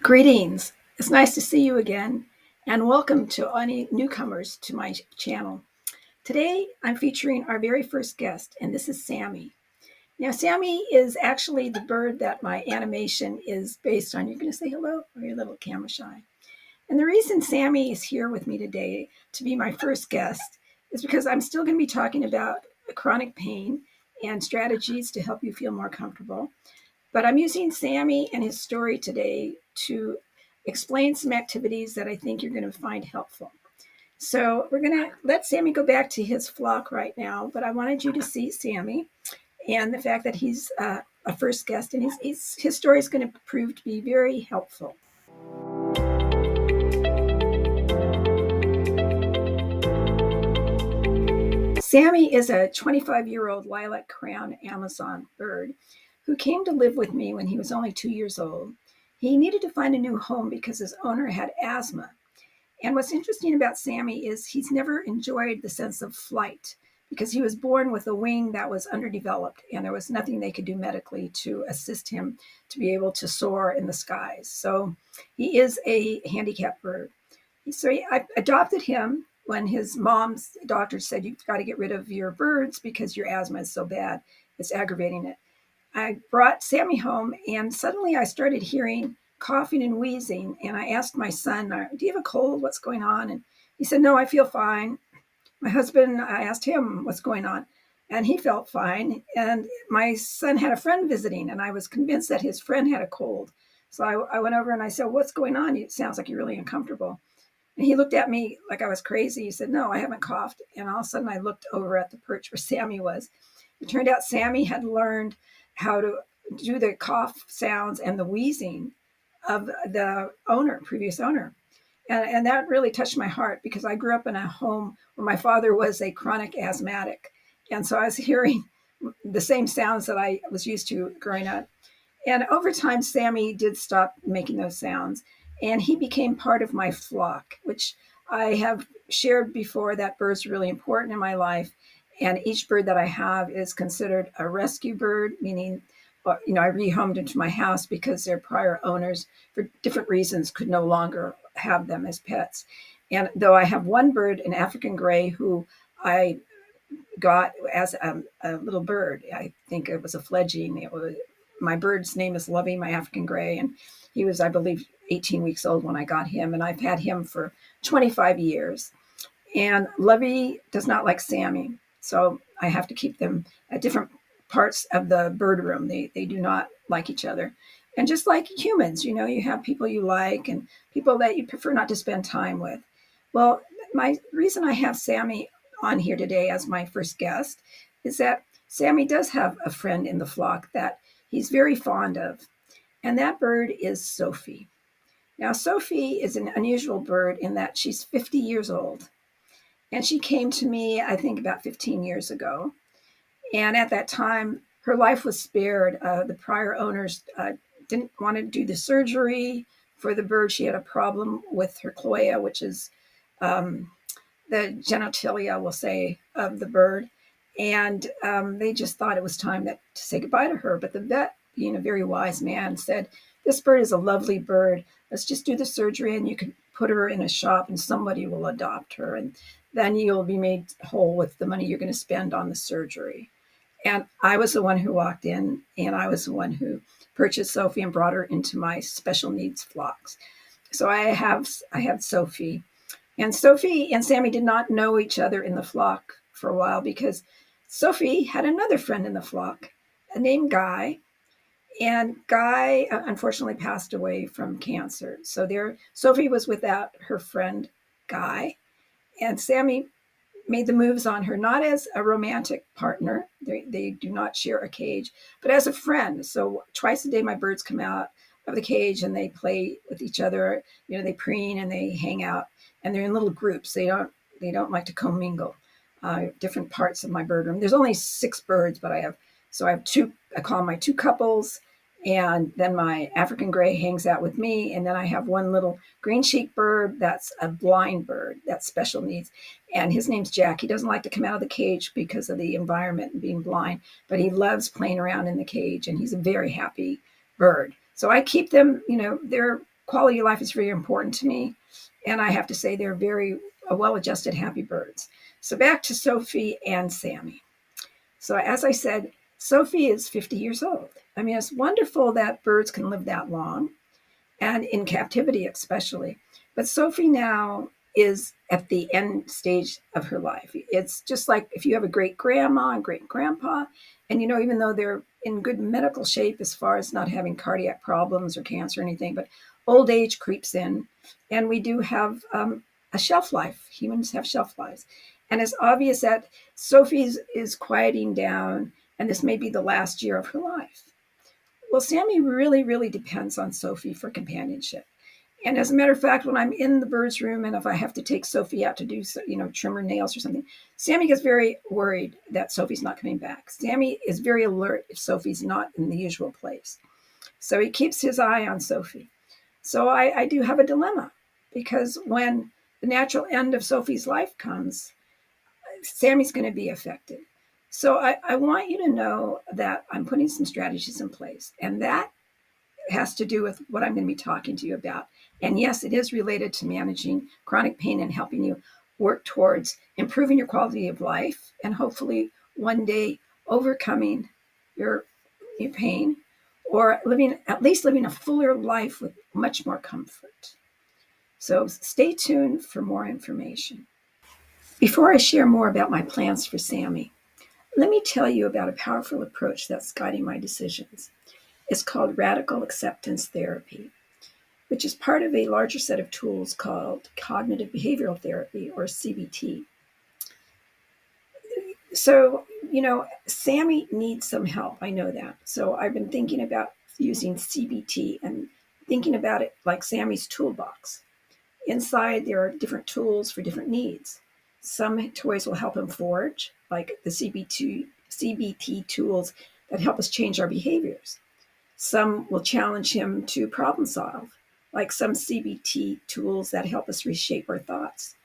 Greetings. It's nice to see you again, and welcome to any newcomers to my channel. Today, I'm featuring our very first guest, and this is Sammy. Now, Sammy is actually the bird that my animation is based on. You're going to say hello, or you're a little camera shy. And the reason Sammy is here with me today to be my first guest is because I'm still going to be talking about chronic pain and strategies to help you feel more comfortable. But I'm using Sammy and his story today to explain some activities that I think you're going to find helpful. So we're going to let Sammy go back to his flock right now, but I wanted you to see Sammy and the fact that he's a first guest, and his story is going to prove to be very helpful. Sammy is a 25-year-old lilac crown Amazon bird who came to live with me when he was only 2 years old. He needed to find a new home because his owner had asthma. And what's interesting about Sammy is he's never enjoyed the sense of flight because he was born with a wing that was underdeveloped, and there was nothing they could do medically to assist him to be able to soar in the skies. So he is a handicapped bird. So I adopted him when his mom's doctor said, "You've got to get rid of your birds because your asthma is so bad, it's aggravating it." I brought Sammy home, and suddenly I started hearing coughing and wheezing. And I asked my son, "Do you have a cold? What's going on?" And he said, "No, I feel fine." My husband, I asked him what's going on, and he felt fine. And my son had a friend visiting, and I was convinced that his friend had a cold. So I went over and I said, "What's going on? It sounds like you're really uncomfortable." And he looked at me like I was crazy. He said, "No, I haven't coughed." And all of a sudden I looked over at the perch where Sammy was. It turned out Sammy had learned how to do the cough sounds and the wheezing of the previous owner. And that really touched my heart because I grew up in a home where my father was a chronic asthmatic. And so I was hearing the same sounds that I was used to growing up. And over time, Sammy did stop making those sounds, and he became part of my flock, which I have shared before that birds are really important in my life. And each bird that I have is considered a rescue bird, meaning, I rehomed into my house because their prior owners, for different reasons, could no longer have them as pets. And though I have one bird, an African gray, who I got as a little bird, I think it was a fledgling. My bird's name is Lovey, my African gray, and he was, I believe, 18 weeks old when I got him, and I've had him for 25 years. And Lovey does not like Sammy, so I have to keep them at different parts of the bird room. They do not like each other. And just like humans, you have people you like and people that you prefer not to spend time with. Well, my reason I have Sammy on here today as my first guest is that Sammy does have a friend in the flock that he's very fond of, and that bird is Sophie. Now, Sophie is an unusual bird in that she's 50 years old, and she came to me, I think, about 15 years ago. And at that time, her life was spared. The prior owners didn't want to do the surgery for the bird. She had a problem with her cloaca, which is the genitalia, we'll say, of the bird. And they just thought it was time to say goodbye to her. But the vet, being a very wise man, said, "This bird is a lovely bird. Let's just do the surgery and you can put her in a shop and somebody will adopt her. And then you'll be made whole with the money you're going to spend on the surgery." And I was the one who walked in, and I was the one who purchased Sophie and brought her into my special needs flocks. So I have Sophie. And Sophie and Sammy did not know each other in the flock for a while because Sophie had another friend in the flock named Guy. And Guy unfortunately passed away from cancer. So Sophie was without her friend Guy. And Sammy made the moves on her, not as a romantic partner. They do not share a cage, but as a friend. So twice a day, my birds come out of the cage and they play with each other. They preen and they hang out, and they're in little groups. They don't like to commingle. Different parts of my bird room. There's only 6 birds, but I have two. I call them my 2 couples. And then my African gray hangs out with me. And then I have one little green cheek bird that's a blind bird, that's special needs. And his name's Jack. He doesn't like to come out of the cage because of the environment and being blind, but he loves playing around in the cage, and he's a very happy bird. So I keep them, they're quality of life is very important to me. And I have to say they're very well-adjusted, happy birds. So back to Sophie and Sammy. So as I said, Sophie is 50 years old. I mean, it's wonderful that birds can live that long, and in captivity especially. But Sophie now is at the end stage of her life. It's just like if you have a great grandma and great grandpa, and even though they're in good medical shape as far as not having cardiac problems or cancer or anything, but old age creeps in, and we do have a shelf life. Humans have shelf lives. And it's obvious that Sophie's is quieting down, and this may be the last year of her life. Well, Sammy really, really depends on Sophie for companionship. And as a matter of fact, when I'm in the bird's room and if I have to take Sophie out to do, trim her nails or something, Sammy gets very worried that Sophie's not coming back. Sammy is very alert if Sophie's not in the usual place. So he keeps his eye on Sophie. So I do have a dilemma because when the natural end of Sophie's life comes, Sammy's going to be affected. So I want you to know that I'm putting some strategies in place, and that has to do with what I'm going to be talking to you about. And yes, it is related to managing chronic pain and helping you work towards improving your quality of life and hopefully one day overcoming your pain or at least living a fuller life with much more comfort. So stay tuned for more information. Before I share more about my plans for Sammy, let me tell you about a powerful approach that's guiding my decisions. It's called radical acceptance therapy, which is part of a larger set of tools called cognitive behavioral therapy, or CBT. So, Sammy needs some help. I know that. So I've been thinking about using CBT and thinking about it like Sammy's toolbox. Inside, there are different tools for different needs. Some toys will help him forage, like the CBT tools that help us change our behaviors. Some will challenge him to problem solve, like some CBT tools that help us reshape our thoughts.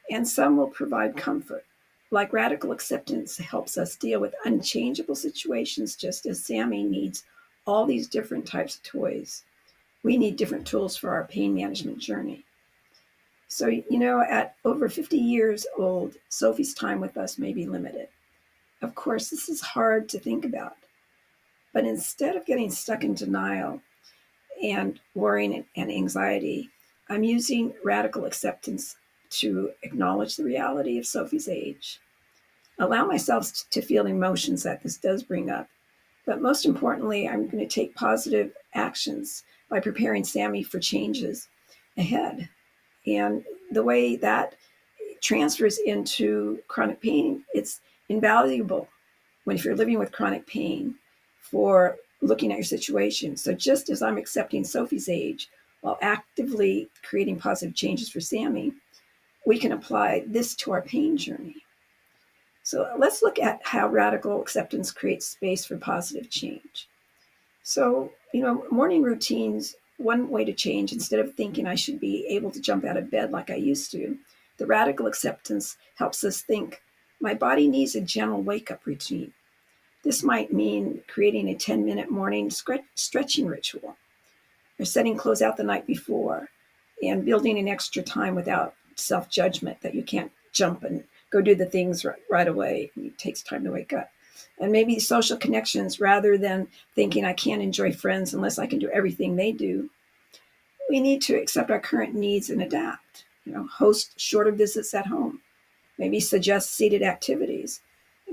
And some will provide comfort, like radical acceptance helps us deal with unchangeable situations, just as Sammy needs all these different types of toys. We need different tools for our pain management journey. So, at over 50 years old, Sophie's time with us may be limited. Of course, this is hard to think about. But instead of getting stuck in denial and worrying and anxiety, I'm using radical acceptance to acknowledge the reality of Sophie's age, allow myself to feel emotions that this does bring up. But most importantly, I'm going to take positive actions by preparing Sammy for changes ahead. And the way that transfers into chronic pain, it's invaluable if you're living with chronic pain for looking at your situation. So just as I'm accepting Sophie's age while actively creating positive changes for Sammy, we can apply this to our pain journey. So let's look at how radical acceptance creates space for positive change. So, morning routines, one way to change, instead of thinking I should be able to jump out of bed like I used to, the radical acceptance helps us think, my body needs a gentle wake-up routine. This might mean creating a 10-minute morning stretching ritual, or setting clothes out the night before, and building an extra time without self-judgment that you can't jump and go do the things right away. It takes time to wake up. And maybe social connections, rather than thinking I can't enjoy friends unless I can do everything they do. We need to accept our current needs and adapt. Host shorter visits at home. Maybe suggest seated activities.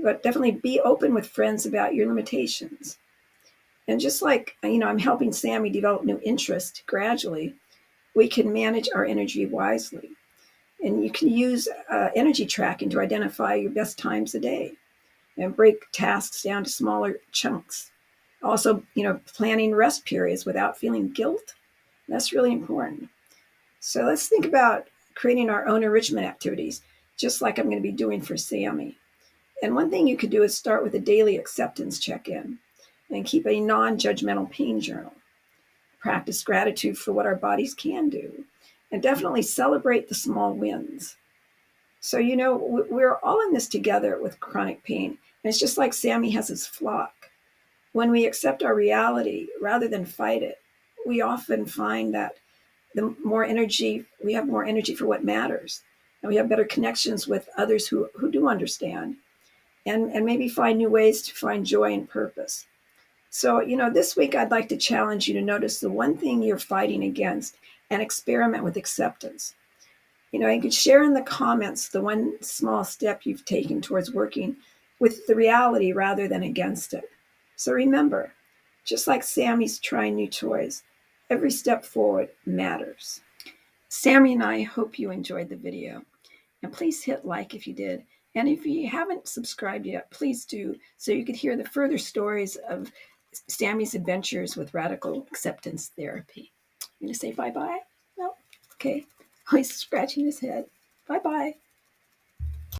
But definitely be open with friends about your limitations. And just like, I'm helping Sammy develop new interests gradually, we can manage our energy wisely. And you can use energy tracking to identify your best times a day and break tasks down to smaller chunks. Also, planning rest periods without feeling guilt. That's really important. So let's think about creating our own enrichment activities, just like I'm going to be doing for Sammy. And one thing you could do is start with a daily acceptance check-in and keep a non-judgmental pain journal. Practice gratitude for what our bodies can do, and definitely celebrate the small wins. So, we're all in this together with chronic pain. And it's just like Sammy has his flock. When we accept our reality rather than fight it, we often find that the more energy, we have more energy for what matters. And we have better connections with others who do understand, and maybe find new ways to find joy and purpose. So, this week I'd like to challenge you to notice the one thing you're fighting against and experiment with acceptance. You could share in the comments the one small step you've taken towards working with the reality rather than against it. So remember, just like Sammy's trying new toys, every step forward matters. Sammy and I hope you enjoyed the video. And please hit like if you did. And if you haven't subscribed yet, please do, so you could hear the further stories of Sammy's adventures with radical acceptance therapy. I'm going to say bye-bye. No? Okay. Oh, he's scratching his head. Bye-bye.